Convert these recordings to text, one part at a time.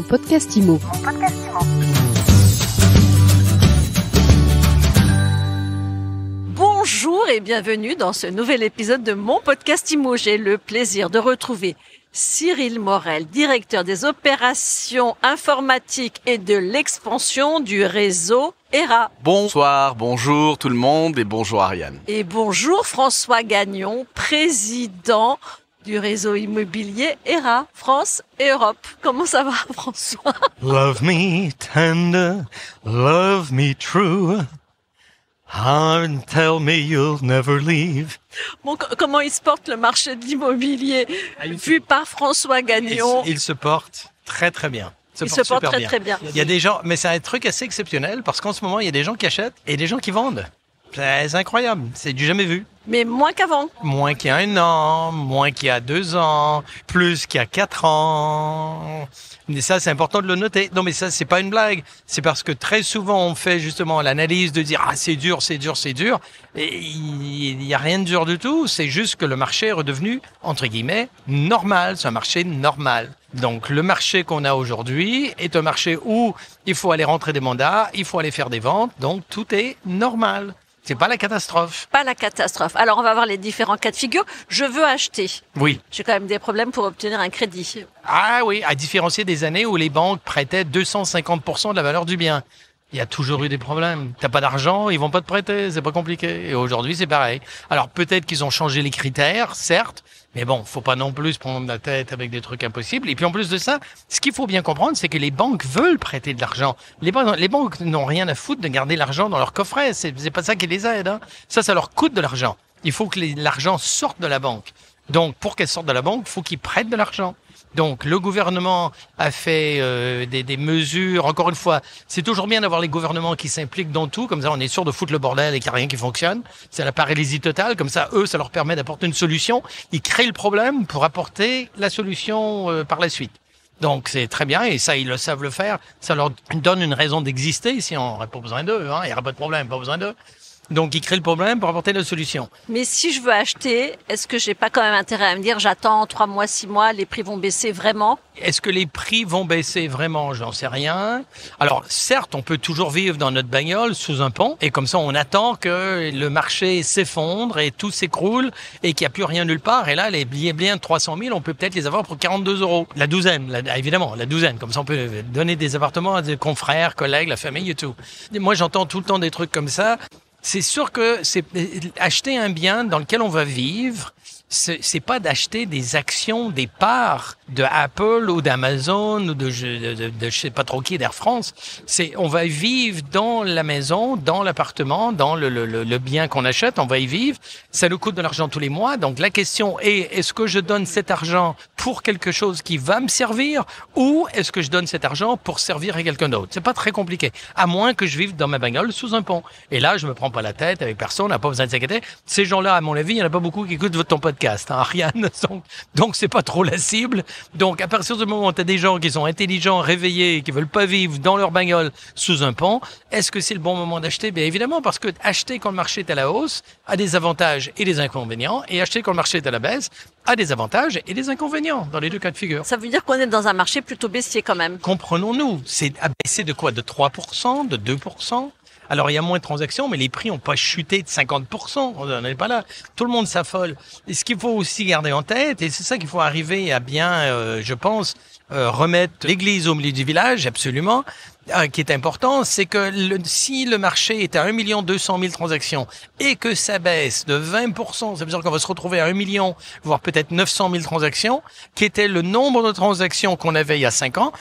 podcast IMO. Bonjour et bienvenue dans ce nouvel épisode de mon podcast IMO. J'ai le plaisir de retrouver Cyril Morel, directeur des opérations informatiques et de l'expansion du réseau ERA. Bonsoir, bonjour tout le monde et bonjour Ariane. Et bonjour François Gagnon, président du réseau immobilier ERA, France et Europe. Comment ça va François? Love me tender, love me true. And tell me you'll never leave. Bon, comment il se porte le marché de l'immobilier vu par François Gagnon? Il se porte très très bien. Il se porte très bien. Il y a des gens, mais c'est un truc assez exceptionnel parce qu'en ce moment, il y a des gens qui achètent et des gens qui vendent. C'est incroyable, c'est du jamais vu. Mais moins qu'avant. Moins qu'il y a 1 an, moins qu'il y a 2 ans, plus qu'il y a 4 ans. Mais ça, c'est important de le noter. Non, mais ça, c'est pas une blague. C'est parce que très souvent, on fait justement l'analyse de dire « Ah, c'est dur, c'est dur, c'est dur ». Et il y a rien de dur du tout. C'est juste que le marché est redevenu, entre guillemets, normal. C'est un marché normal. Donc, le marché qu'on a aujourd'hui est un marché où il faut aller rentrer des mandats, il faut aller faire des ventes. Donc, tout est normal. C'est pas la catastrophe. Pas la catastrophe. Alors, on va voir les différents cas de figure. Je veux acheter. Oui. J'ai quand même des problèmes pour obtenir un crédit. Ah oui, à différencier des années où les banques prêtaient 250% de la valeur du bien. Il y a toujours eu des problèmes. T'as pas d'argent, ils vont pas te prêter, c'est pas compliqué. Et aujourd'hui, c'est pareil. Alors peut-être qu'ils ont changé les critères, certes, mais bon, faut pas non plus se prendre la tête avec des trucs impossibles. Et puis en plus de ça, ce qu'il faut bien comprendre, c'est que les banques veulent prêter de l'argent. Les banques n'ont rien à foutre de garder l'argent dans leur coffret. C'est pas ça qui les aide. Hein. Ça leur coûte de l'argent. Il faut que l'argent sorte de la banque. Donc pour qu'elle sorte de la banque, il faut qu'ils prêtent de l'argent. Donc, le gouvernement a fait des mesures. Encore une fois, c'est toujours bien d'avoir les gouvernements qui s'impliquent dans tout. Comme ça, on est sûr de foutre le bordel et qu'il n'y a rien qui fonctionne. C'est la paralysie totale. Comme ça, eux, ça leur permet d'apporter une solution. Ils créent le problème pour apporter la solution par la suite. Donc, c'est très bien. Et ça, ils le savent le faire. Ça leur donne une raison d'exister. Si on n'aurait pas besoin d'eux, hein, il n'y aura pas de problème, pas besoin d'eux. Donc, ils créent le problème pour apporter la solution. Mais si je veux acheter, est-ce que j'ai pas quand même intérêt à me dire j'attends 3 mois, 6 mois, les prix vont baisser vraiment? Est-ce que les prix vont baisser vraiment? J'en sais rien. Alors, certes, on peut toujours vivre dans notre bagnole sous un pont et comme ça, on attend que le marché s'effondre et tout s'écroule et qu'il n'y a plus rien nulle part. Et là, les billets de 300 000, on peut peut-être les avoir pour 42 €. La douzaine, évidemment, la douzaine. Comme ça, on peut donner des appartements à des confrères, collègues, la famille et tout. Et moi, j'entends tout le temps des trucs comme ça. C'est sûr que c'est acheter un bien dans lequel on va vivre, c'est pas d'acheter des actions, des parts de Apple ou d'Amazon ou de je sais pas trop qui, d'Air France. On va vivre dans la maison, dans l'appartement, dans le bien qu'on achète, on va y vivre. Ça nous coûte de l'argent tous les mois. Donc la question est-ce que je donne cet argent pour quelque chose qui va me servir ou est-ce que je donne cet argent pour servir à quelqu'un d'autre? C'est pas très compliqué. À moins que je vive dans ma bagnole sous un pont. Et là, je me prends pas la tête avec personne, on n'a pas besoin de s'inquiéter. Ces gens-là, à mon avis, il y en a pas beaucoup qui écoutent ton podcast, hein, Ariane. Donc c'est pas trop la cible. Donc à partir du moment où tu as des gens qui sont intelligents, réveillés, qui veulent pas vivre dans leur bagnole sous un pont, est-ce que c'est le bon moment d'acheter? Bien évidemment, parce que acheter quand le marché est à la hausse a des avantages et des inconvénients, et acheter quand le marché est à la baisse a des avantages et des inconvénients dans les deux cas de figure. Ça veut dire qu'on est dans un marché plutôt baissier quand même. Comprenons-nous, c'est à baisser de quoi? De 3%, de 2%? Alors, il y a moins de transactions, mais les prix n'ont pas chuté de 50%. On n'en est pas là. Tout le monde s'affole. Et ce qu'il faut aussi garder en tête, et c'est ça qu'il faut arriver à bien, je pense, remettre l'église au milieu du village, absolument, qui est important, c'est que si le marché est à 1 200 000 transactions et que ça baisse de 20%, ça veut dire qu'on va se retrouver à 1 million, voire peut-être 900 000 transactions, qui était le nombre de transactions qu'on avait il y a 5 ans,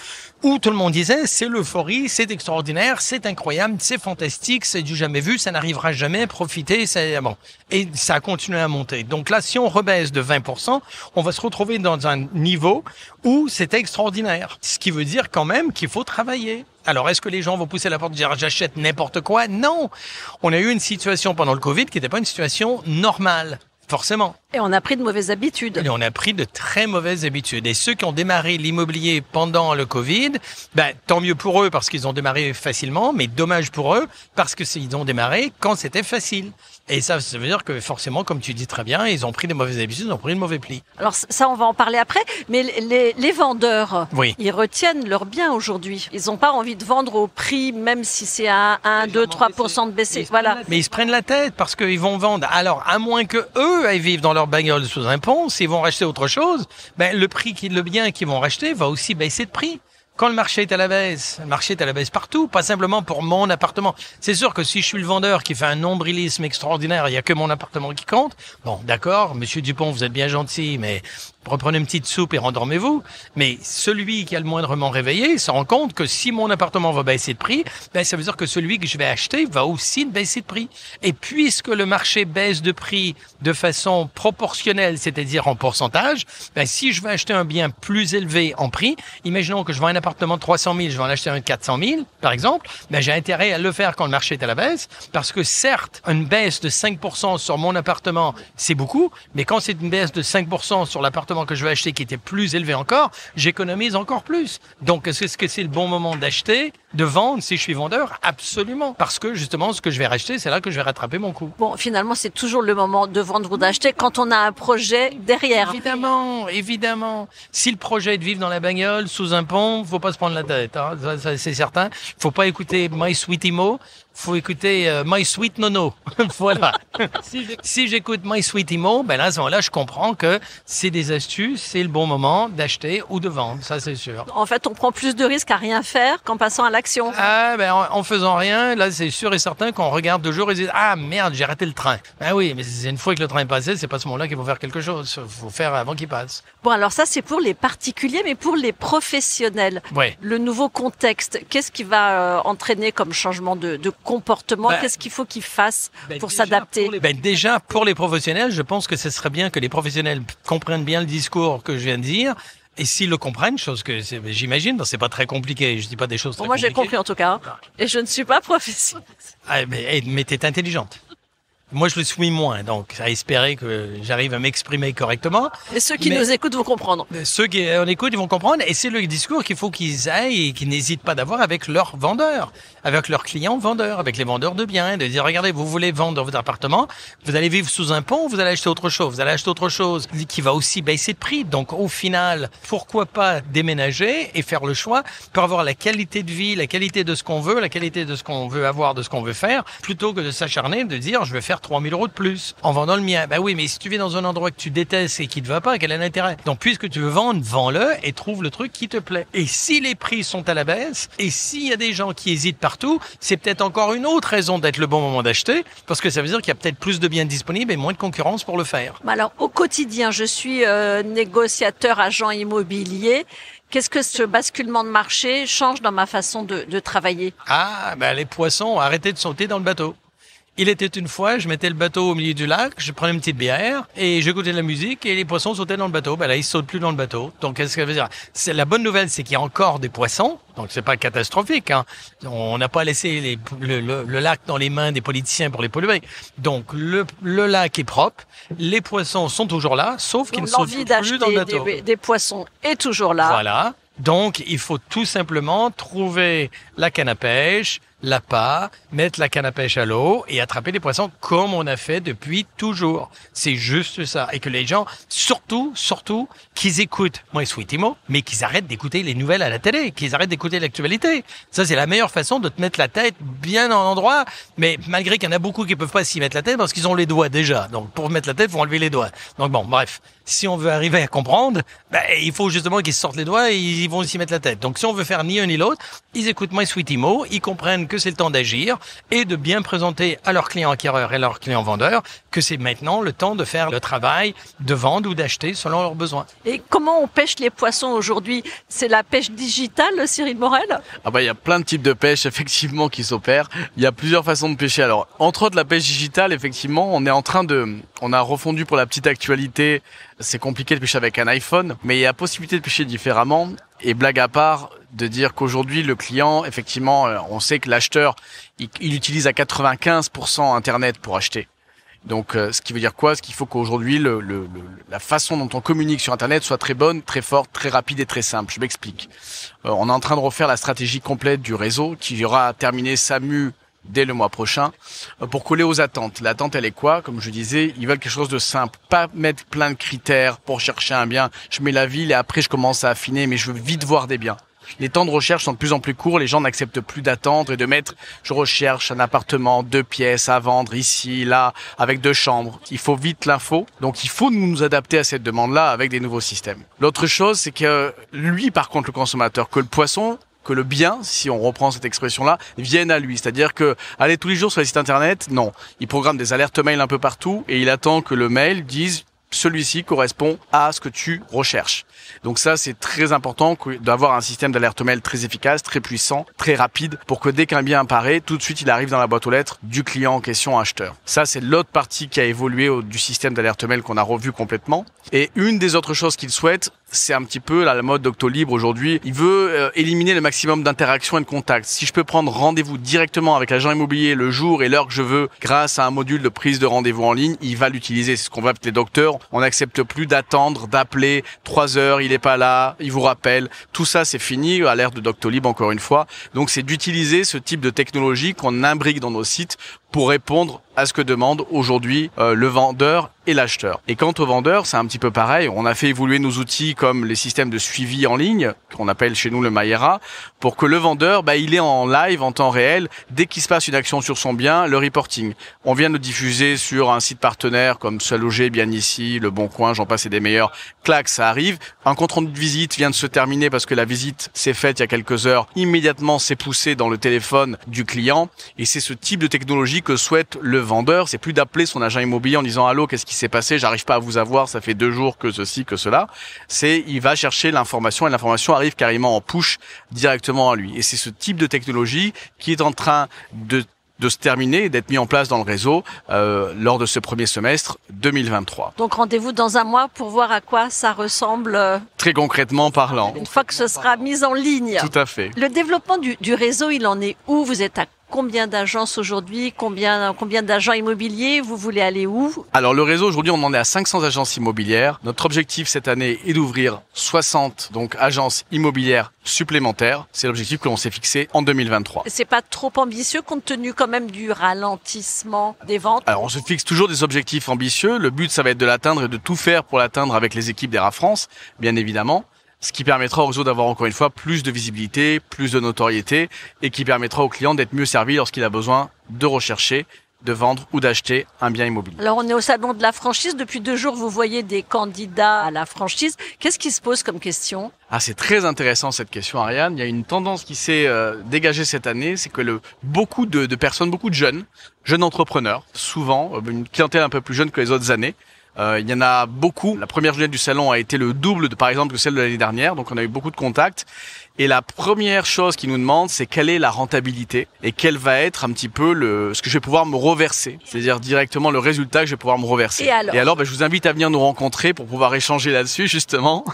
où tout le monde disait c'est l'euphorie, c'est extraordinaire, c'est incroyable, c'est fantastique, c'est du jamais vu, ça n'arrivera jamais, profitez, c'est bon. Et ça a continué à monter. Donc là, si on rebaisse de 20%, on va se retrouver dans un niveau où c'est extraordinaire. Ce qui veut dire quand même qu'il faut travailler. Alors, est-ce que les gens vont pousser la porte et dire « j'achète n'importe quoi » ? Non. On a eu une situation pendant le Covid qui n'était pas une situation normale, forcément. Et on a pris de mauvaises habitudes. Et on a pris de très mauvaises habitudes. Et ceux qui ont démarré l'immobilier pendant le Covid, tant mieux pour eux parce qu'ils ont démarré facilement, mais dommage pour eux parce que ils ont démarré quand c'était facile. Et ça veut dire que forcément, comme tu dis très bien, ils ont pris des mauvaises habitudes, ils ont pris de mauvais plis. Alors ça, on va en parler après. Mais les vendeurs, Oui. ils retiennent leurs biens aujourd'hui. Ils n'ont pas envie de vendre au prix, même si c'est à 1, 2, 3% de baisser. Voilà. Mais ils se prennent la tête parce qu'ils vont vendre. Alors, à moins que eux aillent vivre dans leur bagnole sous un pont, s'ils vont racheter autre chose, le bien qu'ils vont racheter va aussi baisser de prix. Quand le marché est à la baisse, le marché est à la baisse partout, pas simplement pour mon appartement. C'est sûr que si je suis le vendeur qui fait un nombrilisme extraordinaire, il y a que mon appartement qui compte. Bon, d'accord, monsieur Dupont, vous êtes bien gentil, mais reprenez une petite soupe et rendormez-vous. Mais celui qui a le moindrement réveillé se rend compte que si mon appartement va baisser de prix, ça veut dire que celui que je vais acheter va aussi baisser de prix. Et puisque le marché baisse de prix de façon proportionnelle, c'est-à-dire en pourcentage, si je veux acheter un bien plus élevé en prix, imaginons que je vends un appartement de 300 000, je vais en acheter un de 400 000, par exemple, j'ai intérêt à le faire quand le marché est à la baisse, parce que certes, une baisse de 5% sur mon appartement, c'est beaucoup, mais quand c'est une baisse de 5% sur l'appartement que je vais acheter qui était plus élevé encore, j'économise encore plus. Donc, est-ce que c'est le bon moment d'acheter, de vendre si je suis vendeur? Absolument. Parce que justement, ce que je vais racheter, c'est là que je vais rattraper mon coût. Bon, finalement, c'est toujours le moment de vendre ou d'acheter quand on a un projet derrière. Évidemment. Si le projet est de vivre dans la bagnole, sous un pont, faut pas se prendre la tête, hein. Ça, c'est certain. Faut pas écouter My Sweet Imo. Faut écouter My Sweet Nono. Voilà. Si j'écoute My Sweet Imo, à ce moment-là, je comprends que c'est des astuces, c'est le bon moment d'acheter ou de vendre, ça c'est sûr. En fait, on prend plus de risques à rien faire qu'en passant à l'action. En faisant rien, là, c'est sûr et certain qu'on regarde 2 jours et dit ah merde, j'ai raté le train. Oui, mais c'est une fois que le train est passé, c'est pas à ce moment-là qu'il faut faire quelque chose. Faut faire avant qu'il passe. Bon, alors ça, c'est pour les particuliers, mais pour les professionnels. Ouais. Le nouveau contexte, qu'est-ce qui va entraîner comme changement de comportement? Qu'est-ce qu'il faut qu'ils fassent pour s'adapter? Déjà, pour les professionnels, je pense que ce serait bien que les professionnels comprennent bien le discours que je viens de dire. Et s'ils le comprennent, chose que j'imagine, c'est pas très compliqué, je dis pas des choses très compliquées. Moi, j'ai compris en tout cas. Et je ne suis pas professionnelle. Mais t'es intelligente. Moi, je le suis moins, donc à espérer que j'arrive à m'exprimer correctement. Et ceux qui nous écoutent vont comprendre. Ceux qui en écoutent, ils vont comprendre. Et c'est le discours qu'il faut qu'ils aillent et qu'ils n'hésitent pas d'avoir avec leurs vendeurs, avec leurs clients vendeurs, avec les vendeurs de biens, de dire, regardez, vous voulez vendre votre appartement, vous allez vivre sous un pont, vous allez acheter autre chose. Vous allez acheter autre chose qui va aussi baisser de prix. Donc, au final, pourquoi pas déménager et faire le choix pour avoir la qualité de vie, la qualité de ce qu'on veut, la qualité de ce qu'on veut avoir, de ce qu'on veut faire, plutôt que de s'acharner, de dire, je vais faire 3 000 € de plus en vendant le mien. Oui, mais si tu vis dans un endroit que tu détestes et qui te va pas, quel est l'intérêt? Donc, puisque tu veux vendre, vends-le et trouve le truc qui te plaît. Et si les prix sont à la baisse, et s'il y a des gens qui hésitent partout, c'est peut-être encore une autre raison d'être le bon moment d'acheter, parce que ça veut dire qu'il y a peut-être plus de biens disponibles et moins de concurrence pour le faire. Alors, au quotidien, je suis négociateur, agent immobilier. Qu'est-ce que ce basculement de marché change dans ma façon de travailler? Les poissons, arrêtez de sauter dans le bateau. Il était une fois, je mettais le bateau au milieu du lac, je prenais une petite bière et j'écoutais de la musique et les poissons sautaient dans le bateau. Là, ils sautent plus dans le bateau. Donc, qu'est-ce que ça veut dire? La bonne nouvelle, c'est qu'il y a encore des poissons. Donc, c'est pas catastrophique, hein. On n'a pas laissé le lac dans les mains des politiciens pour les polluer. Donc, le lac est propre. Les poissons sont toujours là, sauf qu'ils ne sautent plus dans le bateau. L'envie d'acheter des poissons est toujours là. Voilà. Donc, il faut tout simplement trouver la canne à pêche, l'appât, mettre la canne à pêche à l'eau et attraper des poissons comme on a fait depuis toujours. C'est juste ça. Et que les gens, surtout, qu'ils écoutent My Sweet Imo, mais qu'ils arrêtent d'écouter les nouvelles à la télé, qu'ils arrêtent d'écouter l'actualité. Ça, c'est la meilleure façon de te mettre la tête bien en endroit. Mais malgré qu'il y en a beaucoup qui peuvent pas s'y mettre la tête parce qu'ils ont les doigts déjà. Donc, pour mettre la tête, il faut enlever les doigts. Donc bon, bref. Si on veut arriver à comprendre, il faut justement qu'ils se sortent les doigts et ils vont s'y mettre la tête. Donc, si on veut faire ni un ni l'autre, ils écoutent My Sweet Imo, ils comprennent que c'est le temps d'agir et de bien présenter à leurs clients acquéreurs et leurs clients vendeurs que c'est maintenant le temps de faire le travail de vendre ou d'acheter selon leurs besoins. Et comment on pêche les poissons aujourd'hui? C'est la pêche digitale, Cyril Morel? Il y a plein de types de pêche, effectivement, qui s'opèrent. Il y a plusieurs façons de pêcher. Alors, entre autres, la pêche digitale, effectivement, on a refondu pour la petite actualité. C'est compliqué de pêcher avec un iPhone, mais il y a possibilité de pêcher différemment. Et blague à part, de dire qu'aujourd'hui, le client, effectivement, on sait que l'acheteur, il utilise à 95% Internet pour acheter. Donc, ce qui veut dire quoi? Ce qu'il faut qu'aujourd'hui, la façon dont on communique sur Internet soit très bonne, très forte, très rapide et très simple. Je m'explique. On est en train de refaire la stratégie complète du réseau qui aura terminé SAMU dès le mois prochain, pour coller aux attentes. L'attente, elle est quoi? Comme je disais, ils veulent quelque chose de simple, pas mettre plein de critères pour chercher un bien. Je mets la ville et après je commence à affiner, mais je veux vite voir des biens. Les temps de recherche sont de plus en plus courts, les gens n'acceptent plus d'attendre et de mettre « je recherche un appartement, 2 pièces à vendre ici, là, avec 2 chambres ». Il faut vite l'info, donc il faut nous adapter à cette demande-là avec des nouveaux systèmes. L'autre chose, c'est que lui, par contre, le consommateur, que le poisson, que le bien, si on reprend cette expression-là, vienne à lui. C'est-à-dire que aller tous les jours sur les sites internet, non. Il programme des alertes mail un peu partout et il attend que le mail dise celui-ci correspond à ce que tu recherches. Donc ça, c'est très important d'avoir un système d'alerte mail très efficace, très puissant, très rapide, pour que dès qu'un bien apparaît, tout de suite, il arrive dans la boîte aux lettres du client en question, acheteur. Ça, c'est l'autre partie qui a évolué du système d'alerte mail qu'on a revu complètement. Et une des autres choses qu'il souhaite, c'est un petit peu la mode Doctolib aujourd'hui. Il veut éliminer le maximum d'interactions et de contacts. Si je peux prendre rendez-vous directement avec l'agent immobilier le jour et l'heure que je veux, grâce à un module de prise de rendez-vous en ligne, il va l'utiliser. C'est ce qu'on voit avec les docteurs. On n'accepte plus d'attendre, d'appeler 3 heures, il est pas là, il vous rappelle. Tout ça, c'est fini à l'ère de Doctolib, encore une fois. Donc, c'est d'utiliser ce type de technologie qu'on imbrique dans nos sites pour répondre à ce que demande aujourd'hui le vendeur et l'acheteur. Et quant au vendeur, c'est un petit peu pareil. On a fait évoluer nos outils comme les systèmes de suivi en ligne, qu'on appelle chez nous le Maïra, pour que le vendeur, il est en live, en temps réel, dès qu'il se passe une action sur son bien, le reporting. On vient de le diffuser sur un site partenaire comme Seul Logé, Bien Ici, Le Bon Coin, j'en passe et des meilleurs. Clac, ça arrive. Un compte rendu de visite vient de se terminer parce que la visite s'est faite il y a quelques heures. Immédiatement, c'est poussé dans le téléphone du client. Et c'est ce type de technologie que souhaite le vendeur. C'est plus d'appeler son agent immobilier en disant « Allô, qu'est-ce qui s'est passé? J'arrive pas à vous avoir, ça fait 2 jours que ceci, que cela. » Il va chercher l'information et l'information arrive carrément en push directement à lui. Et c'est ce type de technologie qui est en train de se terminer et d'être mis en place dans le réseau lors de ce premier semestre 2023. Donc rendez-vous dans un mois pour voir à quoi ça ressemble. Très concrètement parlant. Une fois que ce sera mis en ligne. Tout à fait. Le développement du réseau, il en est où? Vous êtes à combien d'agences aujourd'hui? Combien d'agents immobiliers? Vous voulez aller où? Alors le réseau aujourd'hui, on en est à 500 agences immobilières. Notre objectif cette année est d'ouvrir 60 agences immobilières supplémentaires. C'est l'objectif que l'on s'est fixé en 2023. C'est pas trop ambitieux compte tenu quand même du ralentissement des ventes? Alors on se fixe toujours des objectifs ambitieux. Le but, ça va être de l'atteindre et de tout faire pour l'atteindre avec les équipes d'ERA France, bien évidemment. Ce qui permettra au réseau d'avoir encore une fois plus de visibilité, plus de notoriété et qui permettra au client d'être mieux servi lorsqu'il a besoin de rechercher, de vendre ou d'acheter un bien immobilier. Alors on est au salon de la franchise. Depuis 2 jours, vous voyez des candidats à la franchise. Qu'est-ce qui se pose comme question? C'est très intéressant cette question, Ariane. Il y a une tendance qui s'est dégagée cette année, c'est que beaucoup de personnes, beaucoup de jeunes entrepreneurs, souvent une clientèle un peu plus jeune que les autres années, il y en a beaucoup. La première journée du salon a été le double par exemple que celle de l'année dernière, donc on a eu beaucoup de contacts. Et la première chose qu'ils nous demandent, c'est quelle est la rentabilité et quel va être un petit peu ce que je vais pouvoir me reverser, c'est-à-dire directement le résultat que je vais pouvoir me reverser. Et alors, je vous invite à venir nous rencontrer pour pouvoir échanger là-dessus justement.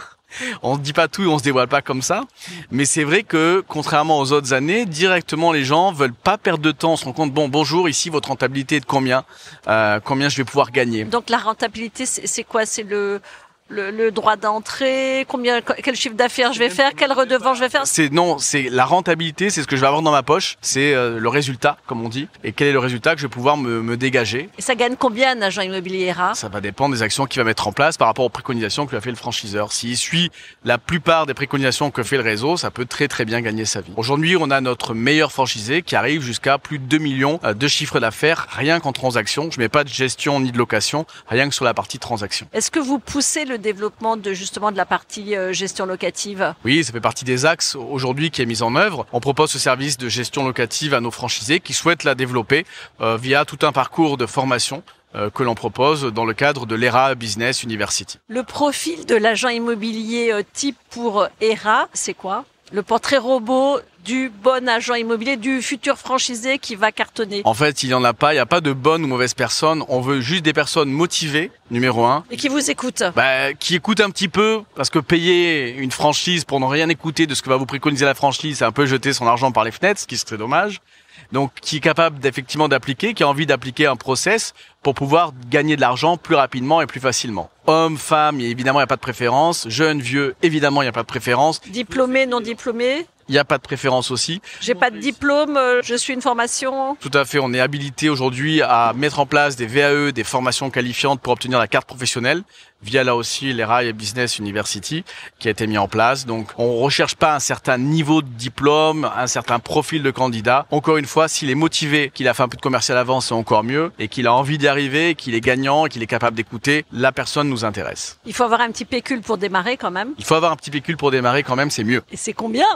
On ne dit pas tout et on se dévoile pas comme ça. Mais c'est vrai que, contrairement aux autres années, directement les gens veulent pas perdre de temps. On se rend compte, bonjour, ici, votre rentabilité est de combien? Combien je vais pouvoir gagner? Donc la rentabilité, c'est quoi? C'est le droit d'entrée, quel chiffre d'affaires je vais faire, quelle redevance je vais faire? C'est la rentabilité, c'est ce que je vais avoir dans ma poche, c'est le résultat, comme on dit, et quel est le résultat que je vais pouvoir me dégager. Et ça gagne combien un agent immobilier ERA? Ça va dépendre des actions qu'il va mettre en place par rapport aux préconisations que lui a fait le franchiseur. S'il suit la plupart des préconisations que fait le réseau, ça peut très très bien gagner sa vie. Aujourd'hui, on a notre meilleur franchisé qui arrive jusqu'à plus de 2 millions de chiffre d'affaires, rien qu'en transaction. Je mets pas de gestion ni de location, rien que sur la partie transaction. Est-ce que vous poussez le développement de la partie gestion locative? Oui, ça fait partie des axes aujourd'hui qui est mis en œuvre. On propose ce service de gestion locative à nos franchisés qui souhaitent la développer via tout un parcours de formation que l'on propose dans le cadre de l'ERA Business University. Le profil de l'agent immobilier type pour ERA, c'est quoi? Le portrait robot du bon agent immobilier, du futur franchisé qui va cartonner. En fait, il n'y en a pas. Il n'y a pas de bonne ou mauvaise personne. On veut juste des personnes motivées, numéro 1. Et qui vous écoutent. Qui écoutent un petit peu, parce que payer une franchise pour ne rien écouter de ce que va vous préconiser la franchise, c'est un peu jeter son argent par les fenêtres, ce qui serait dommage. Donc, qui est capable d'effectivement d'appliquer, qui a envie d'appliquer un process pour pouvoir gagner de l'argent plus rapidement et plus facilement. Homme, femme, évidemment, il n'y a pas de préférence. Jeune, vieux, évidemment, il n'y a pas de préférence. Diplômé, non diplômé? Il n'y a pas de préférence aussi. J'ai pas de diplôme, je suis une formation. Tout à fait, on est habilité aujourd'hui à mettre en place des VAE, des formations qualifiantes pour obtenir la carte professionnelle, via là aussi l'ERA Business University qui a été mis en place. Donc on recherche pas un certain niveau de diplôme, un certain profil de candidat. Encore une fois, s'il est motivé, qu'il a fait un peu de commercial avant, c'est encore mieux, et qu'il a envie d'y arriver, qu'il est gagnant, qu'il est capable d'écouter, la personne nous intéresse. Il faut avoir un petit pécule pour démarrer quand même. Il faut avoir un petit pécule pour démarrer quand même, c'est mieux. Et c'est combien?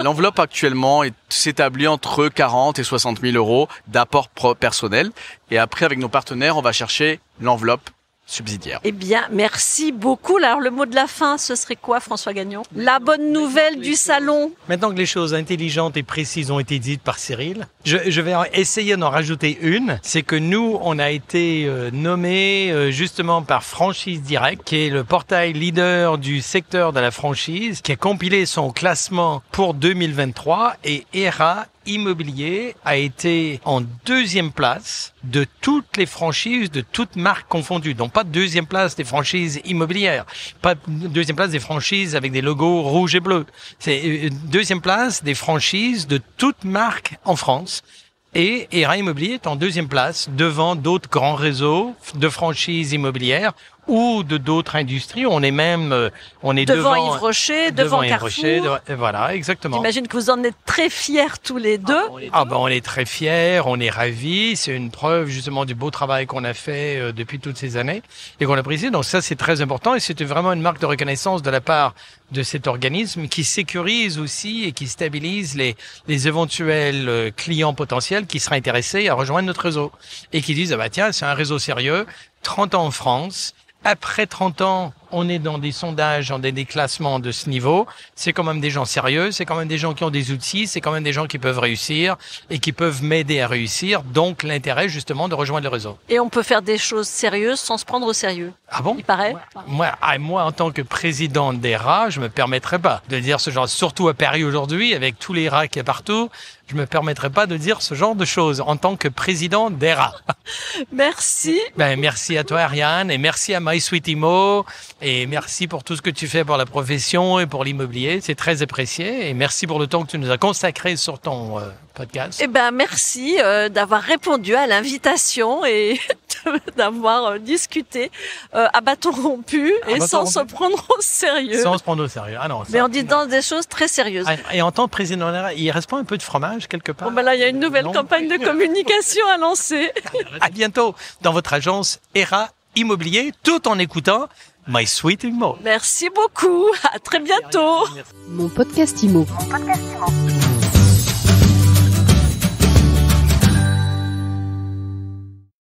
L'enveloppe actuellement s'établit entre 40 et 60 000 euros d'apport personnel. Et après, avec nos partenaires, on va chercher l'enveloppe subsidiaire. Eh bien, merci beaucoup. Alors, le mot de la fin, ce serait quoi, François Gagnon? La bonne nouvelle du salon. Maintenant que les choses intelligentes et précises ont été dites par Cyril, je vais essayer d'en rajouter une. C'est que nous, on a été nommés justement par Franchise Direct, qui est le portail leader du secteur de la franchise, qui a compilé son classement pour 2023, et ERA Immobilier a été en 2e place de toutes les franchises, de toutes marques confondues. Donc pas 2e place des franchises immobilières, pas 2e place des franchises avec des logos rouges et bleus. C'est 2e place des franchises de toutes marques en France. Et ERA Immobilier est en 2e place devant d'autres grands réseaux de franchises immobilières ou de d'autres industries. On est même, on est devant Yves Rocher, devant Carrefour. Rocher, voilà, exactement. J'imagine que vous en êtes très fiers tous les deux. On est très fiers, on est ravis. C'est une preuve justement du beau travail qu'on a fait depuis toutes ces années et qu'on apprécie. Donc ça, c'est très important et c'était vraiment une marque de reconnaissance de la part de cet organisme qui sécurise aussi et qui stabilise les éventuels clients potentiels qui seraient intéressés à rejoindre notre réseau et qui disent tiens, c'est un réseau sérieux, 30 ans en France. Après 30 ans, on est dans des sondages, dans des classements de ce niveau. C'est quand même des gens sérieux, c'est quand même des gens qui ont des outils, c'est quand même des gens qui peuvent réussir et qui peuvent m'aider à réussir. Donc, l'intérêt, justement, de rejoindre le réseau. Et on peut faire des choses sérieuses sans se prendre au sérieux. Ah bon? Il paraît. Moi, en tant que président d'ERA, je me permettrais pas de dire ce genre, surtout à Paris aujourd'hui, avec tous les rats qu'il y a partout, je me permettrais pas de dire ce genre de choses en tant que président d'ERA. Merci. Merci à toi, Ariane, et merci à MySuiteImmo, et merci pour tout ce que tu fais pour la profession et pour l'immobilier. C'est très apprécié, et merci pour le temps que tu nous as consacré sur ton podcast. Merci d'avoir répondu à l'invitation et d'avoir discuté à bâton rompu et sans se prendre au sérieux. Sans se prendre au sérieux. Ah non. Mais en disant des choses très sérieuses. Et en tant que président d'ERA, il reste pas un peu de fromage quelque part? Là, il y a une nouvelle campagne de communication à lancer. À bientôt dans votre agence ERA Immobilier, tout en écoutant MySuiteImmo. Merci beaucoup. À très bientôt. Mon podcast Immo.